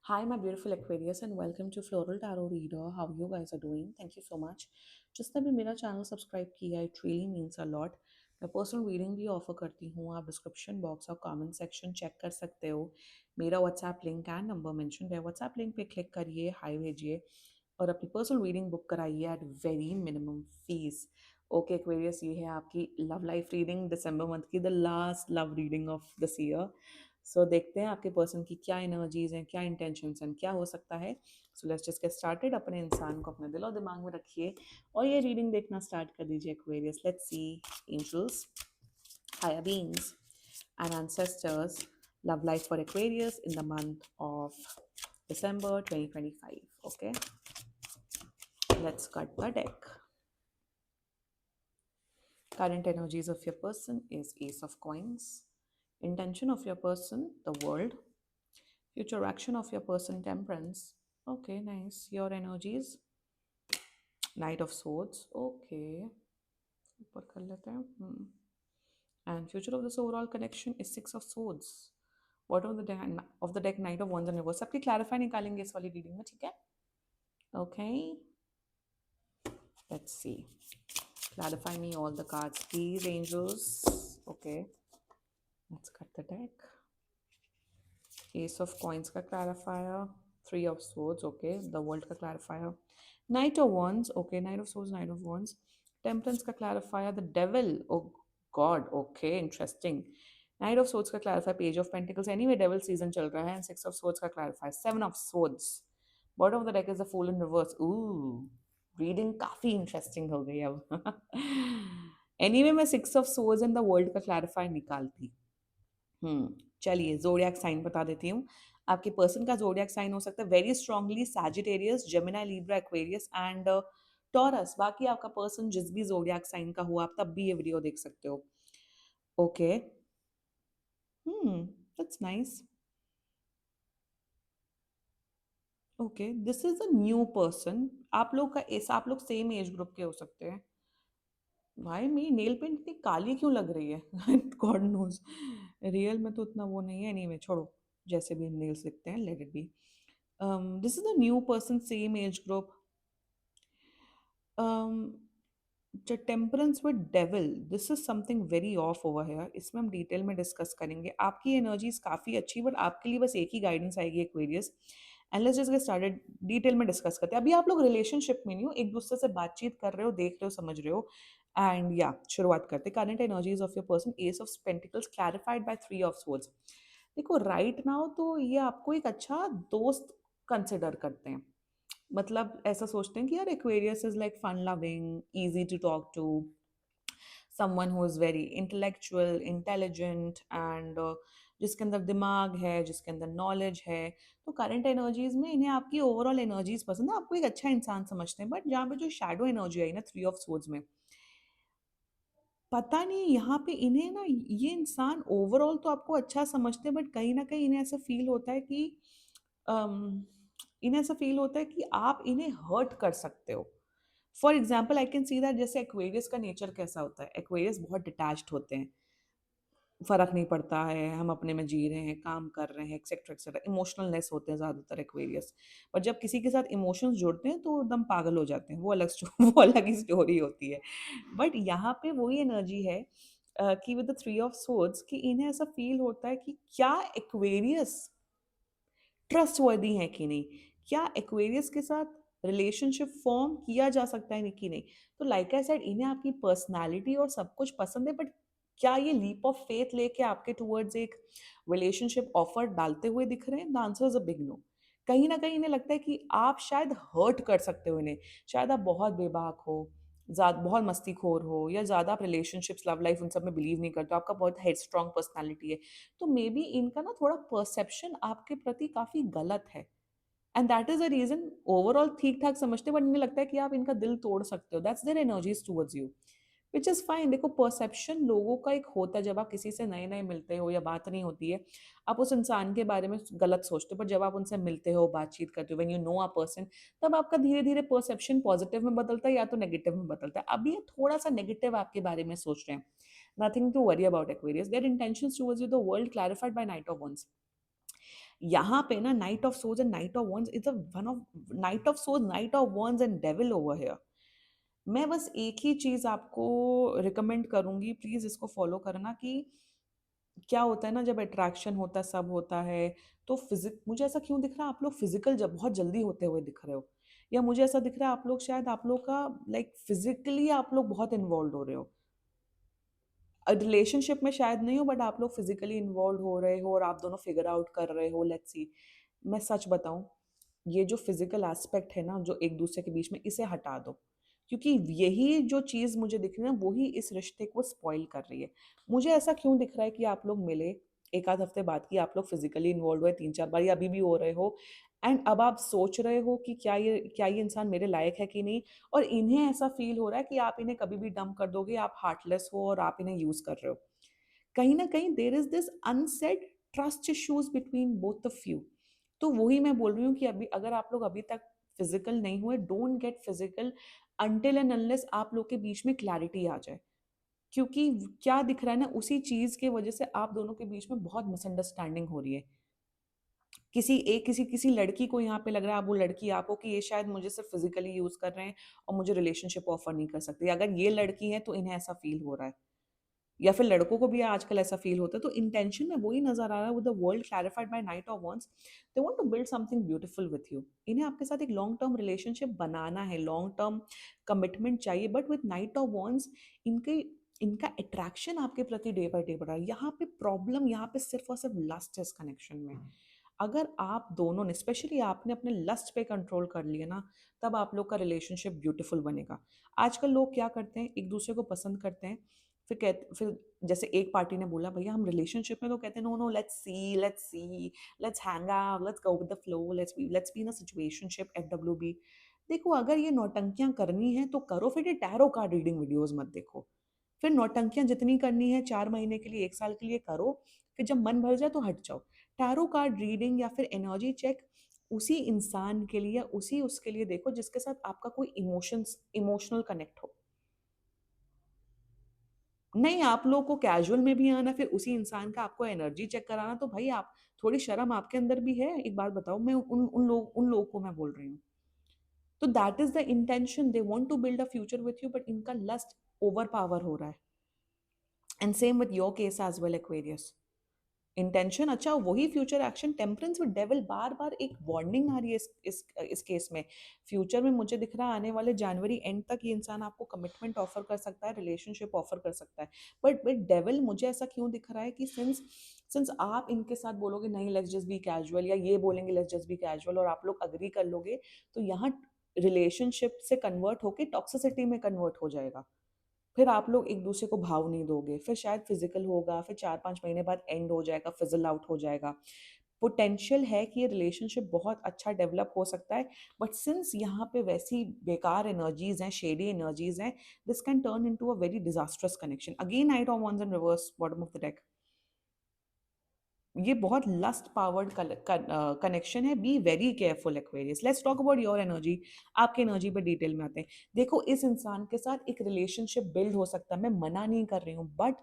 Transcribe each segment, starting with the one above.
Hi, my beautiful Aquarius, and welcome to Floral Tarot Reader. How you guys are doing? Thank you so much. जिसने भी मेरा channel subscribe किया, it really means a lot. मैं personal reading भी offer करती हूँ. आप description box और कमेंट सेक्शन चेक कर सकते हो. मेरा WhatsApp link and number mention है. व्हाट्सएप लिंक पे क्लिक करिए, हाई भेजिए और अपनी पर्सनल रीडिंग बुक कराइए at very minimum fees. Okay Aquarius, ये है आपकी लव लाइफ रीडिंग दिसंबर मंथ की, the last love reading of this year. सो देखते हैं आपके पर्सन की क्या एनर्जीज हैं, क्या इंटेंशंस हैं, क्या हो सकता है. So let's just get started. अपने इंसान को अपने दिल और दिमाग में रखिए और ये रीडिंग देखना स्टार्ट कर दीजिए Aquarius. Let's see angels, higher beings, and ancestors love life for Aquarius in the month of December 2025. Okay, let's cut the deck. Current energies of your person is Ace of Coins. Intention of your person, the world. Future action of your person, Temperance. Okay, nice. Your energies, Knight of Swords. Okay. ऊपर कर लेते हैं. And future of this overall connection is Six of Swords. Bottom of the deck, Knight of Wands and Reverse. सबकी clarify निकालेंगे इस वाली reading में, ठीक है? Okay. Let's see. Clarify me all the cards, please, angels. Okay. Let's cut the deck. Ace of Coins का clarifier. Three of Swords. Okay. The World का clarifier. Knight of Wands. Okay. Knight of Swords, Knight of Wands. Temperance का clarifier. The Devil. Oh God. Okay. Interesting. Knight of Swords का clarifier. Page of Pentacles. Anyway, Devil season चल रहा है. And Six of Swords का clarifier. Seven of Swords. Bottom of the deck is the Fool in reverse. Ooh. Reading काफी interesting हो गई अब. Anyway, मैं Six of Swords and the World का clarifier निकालती. चलिए जोडियाक साइन बता देती हूँ. आपके पर्सन का जोडियाक साइन हो सकता है very strongly Sagittarius, Gemini, Libra, Aquarius and taurus. बाकी आपका पर्सन जिस भी जोडियाक साइन का हुआ आप तब भी ये वीडियो देख सकते हो. Okay, that's nice. Okay, this is a new person. आप लोग का ऐसा, आप लोग सेम एज ग्रुप के हो सकते हैं. भाई मेरी नेल पेंट इतनी काली क्यों लग रही है? God knows. रियल में तो उतना वो नहीं है. एनीवे छोड़ो, जैसे भी नेल्स दिखते हैं, let it be. This is a new person, same age group. Um, the temperance with devil, this is something very off over here. इसमें हम डिटेल में डिस्कस करेंगे. आपकी एनर्जीज काफ़ी अच्छी, बट आपके लिए बस एक ही गाइडेंस आएगी Aquarius. And let's just get started. Detail में डिस्कस करते हैं. अभी आप लोग रिलेशनशिप में नहीं हो, एक दूसरे से बातचीत कर रहे हो, देख रहे हो, समझ रहे हो. एंड या शुरुआत करते हैं. Current energies of your person, S of pentacles clarified by three of swords. देखो राइट नाउ तो ये आपको एक अच्छा दोस्त कंसिडर करते हैं. मतलब ऐसा सोचते हैं कि यार Aquarius is like fun loving, easy to talk to, someone who is very intellectual, intelligent and जिसके अंदर दिमाग है, जिसके अंदर नॉलेज है. तो करंट एनर्जीज में इन्हें आपकी ओवरऑल एनर्जीज पसंद है, आपको एक अच्छा इंसान समझते हैं. बट जहाँ पे जो शैडो एनर्जी आई ना थ्री ऑफ सोर्ड्स में, पता नहीं यहाँ पे इन्हें ना, ये इंसान ओवरऑल तो आपको अच्छा समझते हैं, बट कहीं ना कहीं इन्हें ऐसा फील होता है कि अम, इन्हें ऐसा फील होता है कि आप इन्हें हर्ट कर सकते हो. For example I can see that, जैसे एक्वेरियस का नेचर कैसा होता है, एक्वेरियस बहुत डिटैच्ड होते हैं. फर्क नहीं पड़ता है, हम अपने में जी रहे हैं, काम कर रहे हैं, एक्सेट्रा एक्सेट्रा. इमोशनलनेस होते हैं ज़्यादातर एक्वेरियस. पर जब किसी के साथ इमोशंस जुड़ते हैं तो एकदम पागल हो जाते हैं. वो अलग वो अलग ही स्टोरी होती है. बट यहाँ पे वही एनर्जी है कि with the three of swords, कि इन्हें ऐसा फील होता है कि क्या एक्वेरियस ट्रस्ट वर्दी है कि नहीं, क्या एक्वेरियस के साथ रिलेशनशिप फॉर्म किया जा सकता है कि नहीं. तो लाइक आई सेड, इन्हें आपकी पर्सनालिटी और सब कुछ पसंद है, बट क्या ये लीप ऑफ फेथ लेके आपके टूवर्ड्स एक रिलेशनशिप ऑफर डालते हुए दिख रहे हैं? The answer is a big no. कहीं ना कहीं इन्हें लगता है कि आप शायद हर्ट कर सकते हो इन्हें. शायद आप बहुत बेबाक हो, ज़्यादा बहुत मस्तीखोर हो, या ज़्यादा आप रिलेशनशिप्स, लव लाइफ, उन सब में बिलीव नहीं करते हो, आपका बहुत हेड स्ट्रॉन्ग पर्सनैलिटी है. तो मे बी इनका ना थोड़ा परसेप्शन आपके प्रति काफ़ी गलत है. And that is a reason. Overall ठीक ठाक समझते, बट इन्हें लगता है कि आप इनका दिल तोड़ सकते हो. That's their energies towards you, which is fine. देखो परसेप्शन लोगों का एक होता है. जब आप किसी से नए नए मिलते हो या बात नहीं होती है, आप उस इंसान के बारे में गलत सोचते हो. पर जब आप उनसे मिलते हो, बातचीत करते हो, when you know a person, तब आपका धीरे धीरे परसेप्शन पॉजिटिव में बदलता है या तो नेगेटिव में बदलता है. अभी ये थोड़ा सा नेगेटिव आपके बारे में सोच रहे हैं. Nothing to worry about Aquarius. Their intentions towards you, the world clarified by knight of wands. यहाँ पे ना knight of swords and knight of wands is a one of knight of swords, knight of wands and devil over here. मैं बस एक ही चीज आपको recommend करूंगी, please इसको फॉलो करना कि क्या होता है ना, जब अट्रैक्शन होता है, सब होता है, तो फिजिक मुझे ऐसा क्यों दिख रहा है आप लोग फिजिकल जब बहुत जल्दी होते हुए दिख रहे हो, या मुझे ऐसा दिख रहा है आप लोग शायद आप लोग का लाइक फिजिकली आप लोग बहुत इन्वॉल्व हो रहे हो। रिलेशनशिप में शायद नहीं हो, बट आप लोग फिजिकली इन्वॉल्व हो रहे हो और आप दोनों फिगर आउट कर रहे हो, लेट्स सी। मैं सच बताऊं, ये जो फिजिकल एस्पेक्ट है ना जो एक दूसरे के बीच में, इसे हटा दो, क्योंकि यही जो चीज मुझे दिख रही है ना वही इस रिश्ते को स्पॉइल कर रही है। मुझे ऐसा क्यों दिख रहा है कि आप लोग मिले एक आध हफ्ते बाद की आप लोग फिजिकली इन्वॉल्व हुए 3 4 बार या अभी भी हो रहे हो, एंड अब आप सोच रहे हो कि क्या ये इंसान मेरे लायक है कि नहीं, और इन्हें ऐसा फील हो रहा है कि आप इन्हें कभी भी डंप कर दोगे, आप हार्टलेस हो और आप इन्हें यूज कर रहे हो। कहीं ना कहीं there is this unsaid trust issues between both of you. तो वही मैं बोल रही हूँ कि अभी अगर आप लोग अभी तक फिजिकल नहीं हुए, don't get physical until and unless आप लोग के बीच में क्लैरिटी आ जाए। क्योंकि क्या दिख रहा है ना, उसी चीज के वजह से आप दोनों के बीच में बहुत मिसअंडरस्टैंडिंग हो रही है। किसी लड़की को यहाँ पे लग रहा है, अब वो लड़की आपको कि ये शायद मुझे सिर्फ फिजिकली यूज कर रहे हैं और मुझे रिलेशनशिप ऑफर नहीं कर सकती। अगर ये लड़की है तो इन्हें ऐसा फील हो रहा है, या फिर लड़कों को भी आजकल ऐसा फील होता है। तो इंटेंशन में वही नजर आ रहा है, with the world clarified by knight of wands, they want to build something beautiful with you. इन्हें आपके साथ एक लॉन्ग टर्म रिलेशनशिप बनाना है, लॉन्ग टर्म कमिटमेंट चाहिए, but with knight of wands इनके इनका अट्रैक्शन आपके प्रति डे बाय डे बढ़ा है। यहाँ पे प्रॉब्लम, यहाँ पे सिर्फ और सिर्फ लस्ट है इस कनेक्शन में। अगर आप दोनों ने, स्पेशली आपने अपने लस्ट पे कंट्रोल कर लिया ना, तब आप लोग का रिलेशनशिप ब्यूटीफुल बनेगा। आजकल लोग क्या करते हैं, एक दूसरे को पसंद करते हैं, फिर जैसे एक पार्टी ने बोला भैया हम रिलेशनशिप में, तो कहते हैं no no let's see let's hang out, let's go with the flow, let's be in a situationship, FWB। देखो अगर ये नौटंकियां करनी है तो करो, फिर ये टैरो कार्ड रीडिंग वीडियोस मत देखो। फिर नौटंकियां जितनी करनी है 4 महीने के लिए, 1 साल के लिए करो, फिर जब मन भर जाए तो हट जाओ। टैरो कार्ड रीडिंग या फिर एनर्जी चेक उसी इंसान के लिए, उसी उसके लिए देखो जिसके साथ आपका कोई इमोशनल कनेक्ट हो। नहीं आप लोग को कैजुअल में भी आना, फिर उसी इंसान का आपको एनर्जी चेक कराना, तो भाई आप थोड़ी शर्म आपके अंदर भी है। एक बात बताओ, मैं उन लोगों को मैं बोल रही हूँ। तो that is the intention, they want to build a future with you, but इनका लस्ट ओवर पावर हो रहा है। And same with your case as well, Aquarius. Intention अच्छा, वही future action. Temperance with devil, बार बार एक वार्निंग आ रही है इस केस में। फ्यूचर में मुझे दिख रहा है आने वाले जनवरी एंड तक ये इंसान आपको कमिटमेंट ऑफर कर सकता है, रिलेशनशिप ऑफर कर सकता है। बट विद डेविल मुझे ऐसा क्यों दिख रहा है कि सिंस सिंस आप इनके साथ बोलोगे नहीं लेट्स जस्ट बी कैजुअल, या ये बोलेंगे लेट्स जस्ट बी कैजुअल, और आप लोग अग्री कर लोगे, तो यहाँ रिलेशनशिप से कन्वर्ट होके टॉक्सिसिटी में कन्वर्ट हो जाएगा। फिर आप लोग एक दूसरे को भाव नहीं दोगे, फिर शायद फिजिकल होगा, फिर 4 5 महीने बाद एंड हो जाएगा, फिजल आउट हो जाएगा। पोटेंशियल है कि ये रिलेशनशिप बहुत अच्छा डेवलप हो सकता है, बट सिंस यहाँ पे वैसी बेकार एनर्जीज हैं, शेडी एनर्जीज हैं, this can turn into a very disastrous connection. Again night of wands in reverse, bottom of the deck. ये बहुत लस्ट पावर्ड कनेक्शन है। Be very careful Aquarius. Let's talk about your energy. आपके energy पर detail में आते हैं। देखो इस इंसान के साथ एक रिलेशनशिप बिल्ड हो सकता है, मैं मना नहीं कर रही हूँ, बट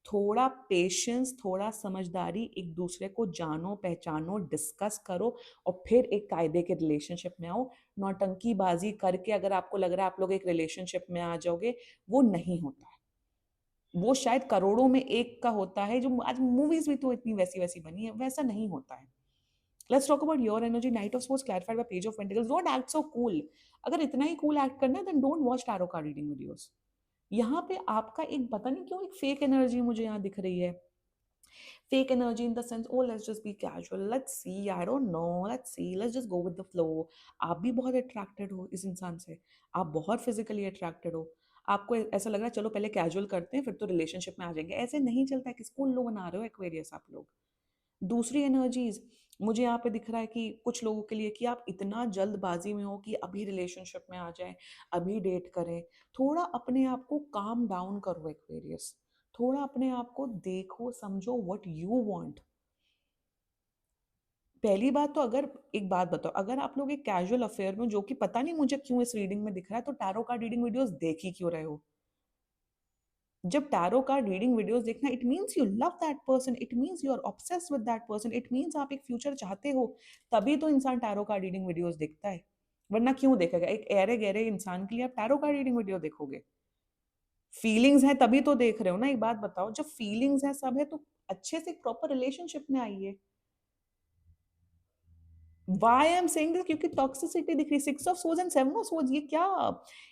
थोड़ा पेशेंस, थोड़ा समझदारी, एक दूसरे को जानो पहचानो, डिस्कस करो, और फिर एक कायदे के रिलेशनशिप में आओ। नौटंकी बाजी करके अगर आपको लग रहा है आप लोग एक रिलेशनशिप में आ जाओगे, वो नहीं होता है। वो शायद करोड़ों में एक का होता है, जो आज मूवीज भी तो इतनी वैसी वैसी बनी है, वैसा नहीं होता है। Let's talk about your energy. Knight of swords clarified by page of pentacles. Don't act so cool. अगर इतना ही कूल एक्ट करना है then don't watch tarot card reading videos. यहाँ पे आपका एक पता नहीं क्यों एक फेक एनर्जी मुझे यहाँ दिख रही है। Fake energy in the sense, oh let's just be casual, let's see, I don't know, let's see, let's just go with the flow. आप भी बहुत अट्रैक्टेड हो इस इंसान से, आप बहुत फिजिकली अट्रैक्टेड हो, आपको ऐसा लग रहा है चलो पहले कैजुअल करते हैं फिर तो रिलेशनशिप में आ जाएंगे। ऐसे नहीं चलता है, किसको उल्लू बना रहे हो एक्वेरियस आप लोग। दूसरी एनर्जीज मुझे यहाँ पे दिख रहा है कि कुछ लोगों के लिए कि आप इतना जल्दबाजी में हो कि अभी रिलेशनशिप में आ जाएं, अभी डेट करें। थोड़ा अपने आप को काम डाउन करो एक्वेरियस। थोड़ा अपने आप को देखो, समझो व्हाट यू वांट। पहली बात तो, अगर एक बात बताओ, अगर आप लोग एक कैजुअल अफेयर में, जो कि पता नहीं मुझे क्यों इस रीडिंग में दिख रहा है, तो टैरो कार्ड रीडिंग वीडियोस देख ही क्यों रहे हो। जब टैरो कार्ड रीडिंग वीडियोस देखना, it means you love that person, it means you are obsessed with that person, it means आप एक फ्यूचर चाहते हो, तभी तो इंसान टैरो कार्ड रीडिंग वीडियोस देखता है। वरना क्यों देखेगा? एक ऐरे गहरे इंसान के लिए आप टैरो कार्ड रीडिंग वीडियो देखोगे? फीलिंग्स है तभी तो देख रहे हो ना। एक बात बताओ, जब फीलिंग्स है सब है तो अच्छे से प्रॉपर रिलेशनशिप में आइए। Why I am saying this, क्योंकि टॉक्सिसिटी दिख रही है। Six of swords and seven of swords, ये क्या?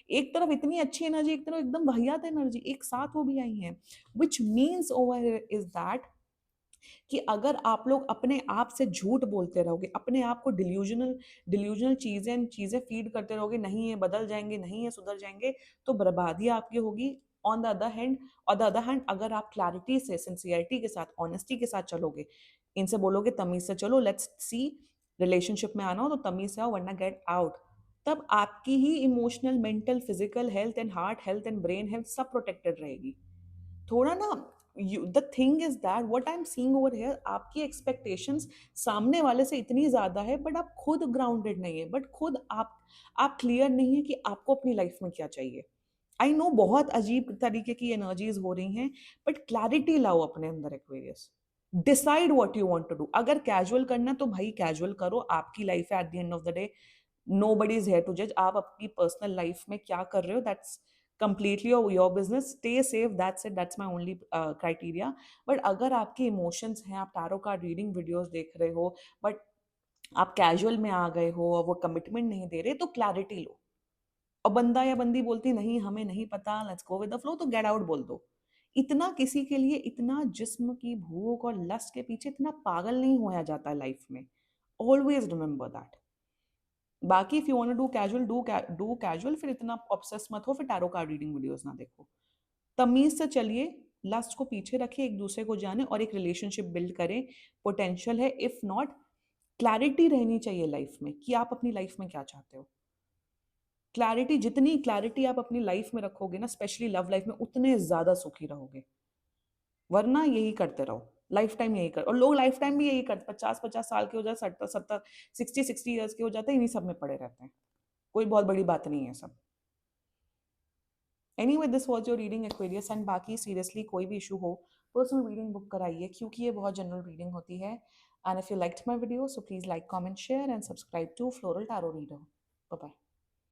एक तरफ इतनी अच्छी एनर्जी, एक तरफ एकदम वाहियात एनर्जी एक साथ वो भी आई है। Which means over is that कि अगर आप लोग अपने आप से झूठ बोलते रहोगे, अपने आप को डिल्यूजनल डिल्यूजनल चीजें चीजें फीड करते रहोगे, नहीं है बदल जाएंगे, नहीं है सुधर जाएंगे, तो बर्बादी आपकी होगी। ऑन द अदर हैंड अगर आप क्लैरिटी से, सिंसियरिटी के साथ, ऑनेस्टी के साथ चलोगे, इनसे बोलोगे तमीज से चलो, लेट्स सी, रिलेशनशिप में आना हो तो तमीज से आओ वरना गेट आउट, तब आपकी ही emotional, mental, physical health and heart health and brain health सब प्रोटेक्टेड रहेगी। थोड़ा ना, the thing is that what I am seeing over here, आपकी एक्सपेक्टेशंस सामने वाले से इतनी ज्यादा है, बट आप खुद ग्राउंडेड नहीं है, बट खुद आप क्लियर नहीं है कि आपको अपनी लाइफ में क्या चाहिए। आई नो बहुत अजीब तरीके की एनर्जीज हो रही हैं, बट क्लैरिटी लाओ अपने अंदर Aquarius. Decide what you want to do. अगर कैजुअल करना तो भाई कैजुअल करो, आपकी लाइफ है at the end of the day. Nobody is here to जज आप अपनी पर्सनल लाइफ में क्या कर रहे हो, that's completely your business. Stay safe, that's it, that's my only criteria. But अगर आपके इमोशंस हैं, आप टैरो कार्ड रीडिंग वीडियोस देख रहे हो, बट आप कैजुअल में आ गए हो और वो कमिटमेंट नहीं दे रहे, तो क्लैरिटी लो। और बंदा या बंदी बोलती नहीं हमें नहीं पता, let's go with the flow, तो गेट आउट बोल दो। इतना किसी के लिए, इतना जिस्म की भूख और लस्ट के पीछे इतना पागल नहीं होया जाता लाइफ में। Always remember that. बाकी if you want to do casual, do casual, फिर इतना ऑब्सेस मत हो, फिर टैरो कार्ड रीडिंग वीडियोस ना देखो। तमीज से चलिए, लस्ट को पीछे रखिए, एक दूसरे को जाने और एक रिलेशनशिप बिल्ड करें। पोटेंशियल है, इफ नॉट, क्लैरिटी रहनी चाहिए लाइफ में कि आप अपनी लाइफ में क्या चाहते हो। क्लैरिटी, जितनी क्लैरिटी आप अपनी लाइफ में रखोगे ना, स्पेशली लव लाइफ में, उतने ज्यादा सुखी रहोगे। वरना यही करते रहो लाइफ टाइम, यही कर, और लोग लाइफ टाइम भी यही करते, 50-50 साल के हो जाते, 70-70, 60-60 ईयर्स के हो जाते हैं, इन्हीं सब में पड़े रहते हैं। कोई बहुत बड़ी बात नहीं है सब। Anyway, this was your reading Aquarius, and बाकी सीरियसली कोई भी इशू हो, पर्सनल रीडिंग बुक कराइए, क्योंकि ये बहुत जनरल रीडिंग होती है। And if you liked my video, so please like, comment, share and subscribe to Floral Tarot Reader. Bye bye.